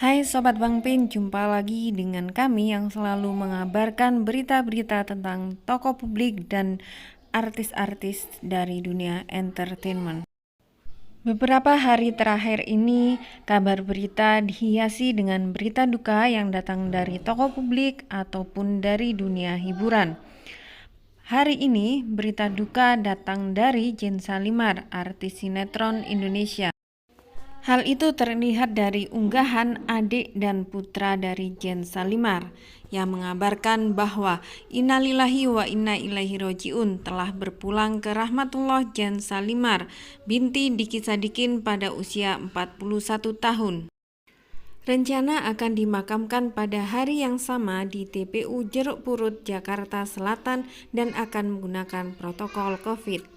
Hai Sobat Bang Pin, jumpa lagi dengan kami yang selalu mengabarkan berita-berita tentang tokoh publik dan artis-artis dari dunia entertainment. Beberapa hari terakhir ini, kabar berita dihiasi dengan berita duka yang datang dari tokoh publik ataupun dari dunia hiburan. Hari ini, berita duka datang dari Jane Salimar, artis sinetron Indonesia. Hal itu terlihat dari unggahan adik dan putra dari Jane Salimar yang mengabarkan bahwa innalillahi wa inna ilaihi rojiun telah berpulang ke rahmatullah. Jane Salimar binti Diki Sadikin pada usia 41 tahun. Rencana akan dimakamkan pada hari yang sama di TPU Jeruk Purut, Jakarta Selatan dan akan menggunakan protokol COVID.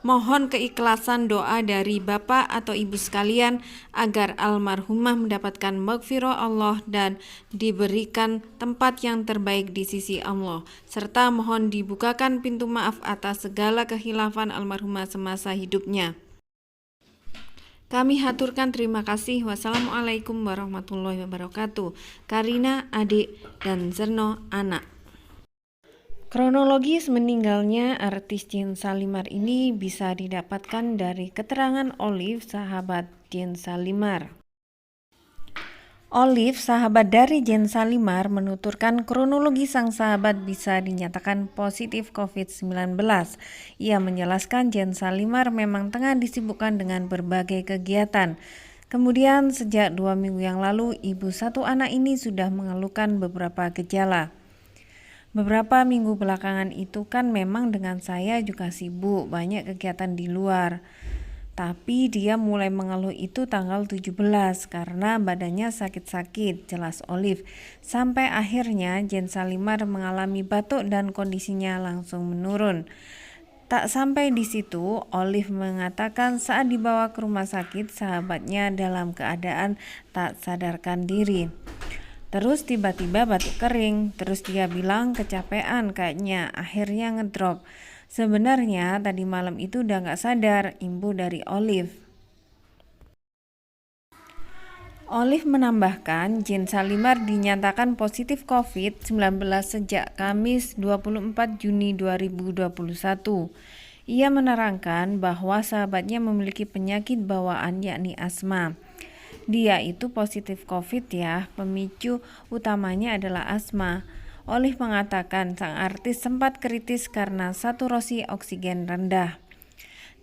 Mohon keikhlasan doa dari Bapak atau Ibu sekalian agar almarhumah mendapatkan maghfirah Allah dan diberikan tempat yang terbaik di sisi Allah, serta mohon dibukakan pintu maaf atas segala kehilafan almarhumah semasa hidupnya. Kami haturkan terima kasih. Wassalamualaikum warahmatullahi wabarakatuh. Karina, adik, dan Zerno, anak. Kronologis meninggalnya artis Jane Salimar ini bisa didapatkan dari keterangan Olive, sahabat Jane Salimar. Olive, sahabat dari Jane Salimar, menuturkan kronologi sang sahabat bisa dinyatakan positif COVID-19. Ia menjelaskan Jane Salimar memang tengah disibukkan dengan berbagai kegiatan. Kemudian sejak 2 minggu yang lalu, ibu satu anak ini sudah mengeluhkan beberapa gejala. Beberapa minggu belakangan itu kan memang dengan saya juga sibuk, banyak kegiatan di luar. Tapi dia mulai mengeluh itu tanggal 17 karena badannya sakit-sakit, jelas Olive. Sampai akhirnya Jane Salimar mengalami batuk dan kondisinya langsung menurun. Tak sampai di situ, Olive mengatakan saat dibawa ke rumah sakit sahabatnya dalam keadaan tak sadarkan diri. Terus tiba-tiba batuk kering, terus dia bilang kecapean kayaknya, akhirnya ngedrop. Sebenarnya tadi malam itu udah gak sadar, imbuh dari Olive. Olive menambahkan, Jane Salimar dinyatakan positif COVID-19 sejak Kamis 24 Juni 2021. Ia menerangkan bahwa sahabatnya memiliki penyakit bawaan yakni asma. Dia itu positif COVID ya, pemicu utamanya adalah asma. Olive mengatakan sang artis sempat kritis karena saturasi oksigen rendah.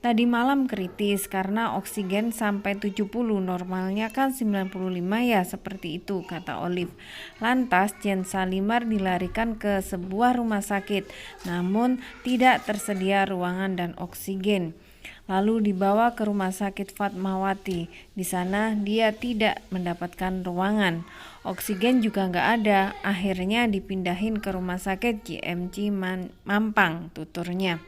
Tadi malam kritis karena oksigen sampai 70, normalnya kan 95 ya, seperti itu, kata Olive. Lantas Jane Salimar dilarikan ke sebuah rumah sakit, namun tidak tersedia ruangan dan oksigen. Lalu dibawa ke rumah sakit Fatmawati. Di sana dia tidak mendapatkan ruangan. Oksigen juga nggak ada. Akhirnya dipindahin ke rumah sakit JMC Mampang, tuturnya.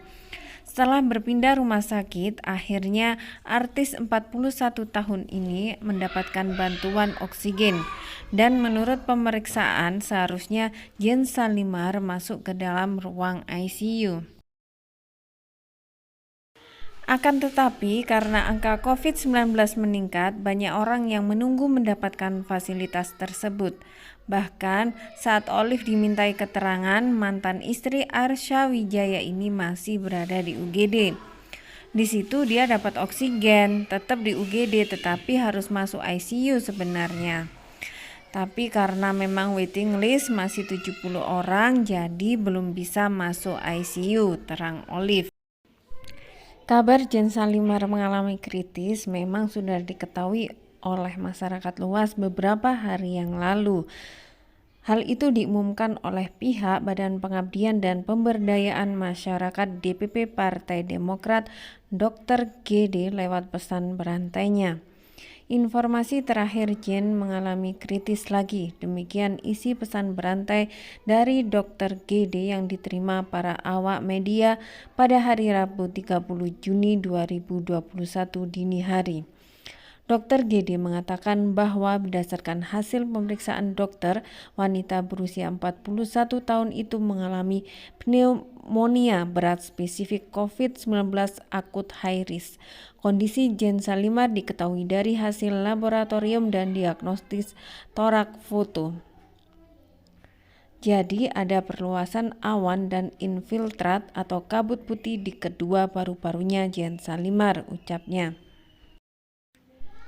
Setelah berpindah rumah sakit, akhirnya artis 41 tahun ini mendapatkan bantuan oksigen. Dan menurut pemeriksaan, seharusnya Jane Salimar masuk ke dalam ruang ICU. Akan tetapi, karena angka COVID-19 meningkat, banyak orang yang menunggu mendapatkan fasilitas tersebut. Bahkan, saat Olive dimintai keterangan, mantan istri Arsya Wijaya ini masih berada di UGD. Di situ dia dapat oksigen, tetap di UGD, tetapi harus masuk ICU sebenarnya. Tapi karena memang waiting list masih 70 orang, jadi belum bisa masuk ICU, terang Olive. Kabar Jane Salimar mengalami kritis memang sudah diketahui oleh masyarakat luas beberapa hari yang lalu. Hal itu diumumkan oleh pihak Badan Pengabdian dan Pemberdayaan Masyarakat DPP Partai Demokrat Dr. GD lewat pesan berantainya. Informasi terakhir Jane mengalami kritis lagi. Demikian isi pesan berantai dari Dr. GD yang diterima para awak media pada hari Rabu 30 Juni 2021 dini hari. Dr. GD mengatakan bahwa berdasarkan hasil pemeriksaan dokter, wanita berusia 41 tahun itu mengalami pneumonia berat spesifik COVID-19 akut high risk. Kondisi Jane Salimar diketahui dari hasil laboratorium dan diagnostis torak foto. Jadi ada perluasan awan dan infiltrat atau kabut putih di kedua paru-parunya Jane Salimar, ucapnya.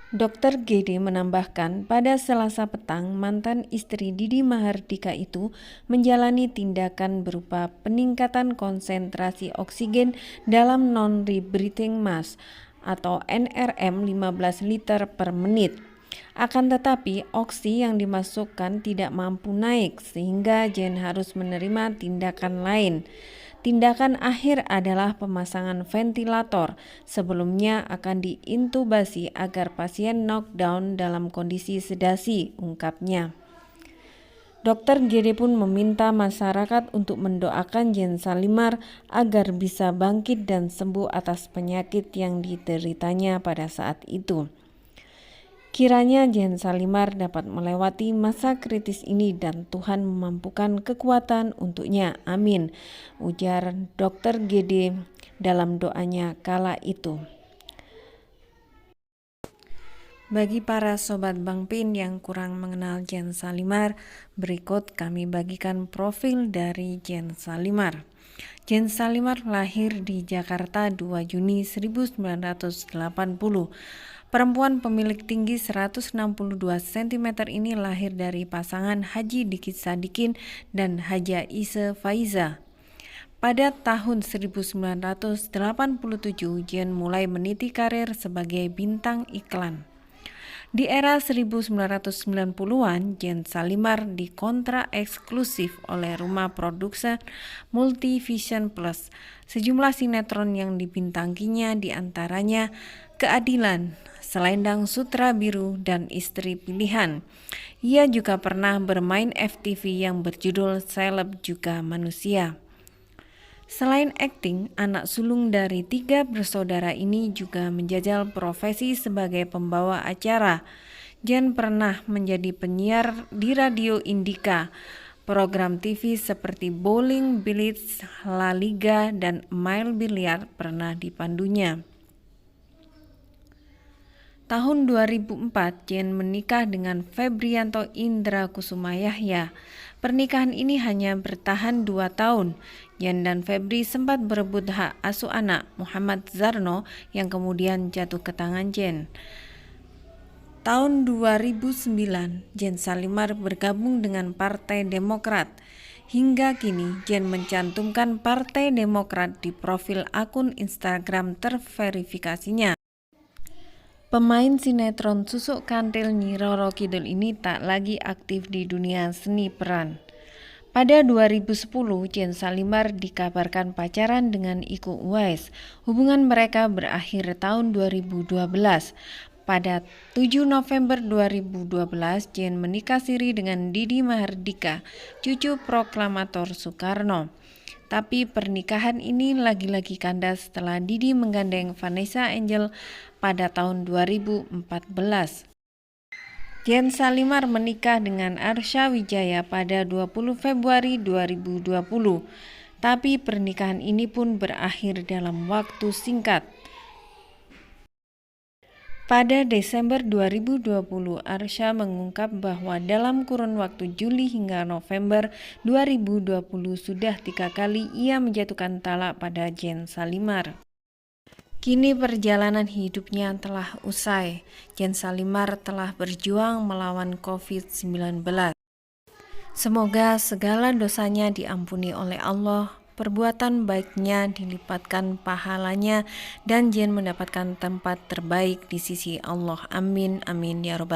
Dr. GD menambahkan, pada Selasa petang, mantan istri Didi Mahardika itu menjalani tindakan berupa peningkatan konsentrasi oksigen dalam non-rebreathing mask atau NRM 15 liter per menit. Akan tetapi, oksi yang dimasukkan tidak mampu naik sehingga Jane harus menerima tindakan lain. Tindakan akhir adalah pemasangan ventilator. Sebelumnya akan diintubasi agar pasien knockdown dalam kondisi sedasi, ungkapnya. Dr. GD pun meminta masyarakat untuk mendoakan Jane Salimar agar bisa bangkit dan sembuh atas penyakit yang dideritanya pada saat itu. Kiranya Jane Salimar dapat melewati masa kritis ini dan Tuhan memampukan kekuatan untuknya. Amin, ujar Dr. GD dalam doanya kala itu. Bagi para sobat Bang Pin yang kurang mengenal Jane Salimar, berikut kami bagikan profil dari Jane Salimar. Jane Salimar lahir di Jakarta 2 Juni 1980. Perempuan pemilik tinggi 162 cm ini lahir dari pasangan Haji Dikit Sadikin dan Haja Ise Faiza. Pada tahun 1987, Jane mulai meniti karir sebagai bintang iklan. Di era 1990-an, Jane Salimar dikontrak eksklusif oleh rumah produksi Multivision Plus. Sejumlah sinetron yang dibintanginya diantaranya Keadilan, Selendang Sutra Biru, dan Istri Pilihan. Ia juga pernah bermain FTV yang berjudul Seleb Juga Manusia. Selain akting, anak sulung dari 3 bersaudara ini juga menjajal profesi sebagai pembawa acara. Jane pernah menjadi penyiar di Radio Indika. Program TV seperti Bowling, Blitz, La Liga, dan Mile Billiard pernah dipandunya. Tahun 2004, Jane menikah dengan Febrianto Indra Kusuma Yahya. Pernikahan ini hanya bertahan 2 tahun. Jane dan Febri sempat berebut hak asuh anak Muhammad Zarno yang kemudian jatuh ke tangan Jane. Tahun 2009, Jane Salimar bergabung dengan Partai Demokrat. Hingga kini, Jane mencantumkan Partai Demokrat di profil akun Instagram terverifikasinya. Pemain sinetron Susuk Kantil Nyi Roro Kidul ini tak lagi aktif di dunia seni peran. Pada 2010, Jane Salimar dikabarkan pacaran dengan Iko Uwais. Hubungan mereka berakhir tahun 2012. Pada 7 November 2012, Jane menikah siri dengan Didi Mahardika, cucu proklamator Soekarno. Tapi pernikahan ini lagi-lagi kandas setelah Didi menggandeng Vanessa Angel pada tahun 2014. Jane Salimar menikah dengan Arsha Wijaya pada 20 Februari 2020. Tapi pernikahan ini pun berakhir dalam waktu singkat. Pada Desember 2020, Arsha mengungkap bahwa dalam kurun waktu Juli hingga November 2020 sudah 3 kali ia menjatuhkan talak pada Jane Salimar. Kini perjalanan hidupnya telah usai. Jane Salimar telah berjuang melawan COVID-19. Semoga segala dosanya diampuni oleh Allah, perbuatan baiknya dilipatkan pahalanya, dan Jane mendapatkan tempat terbaik di sisi Allah. Amin, amin, ya robbal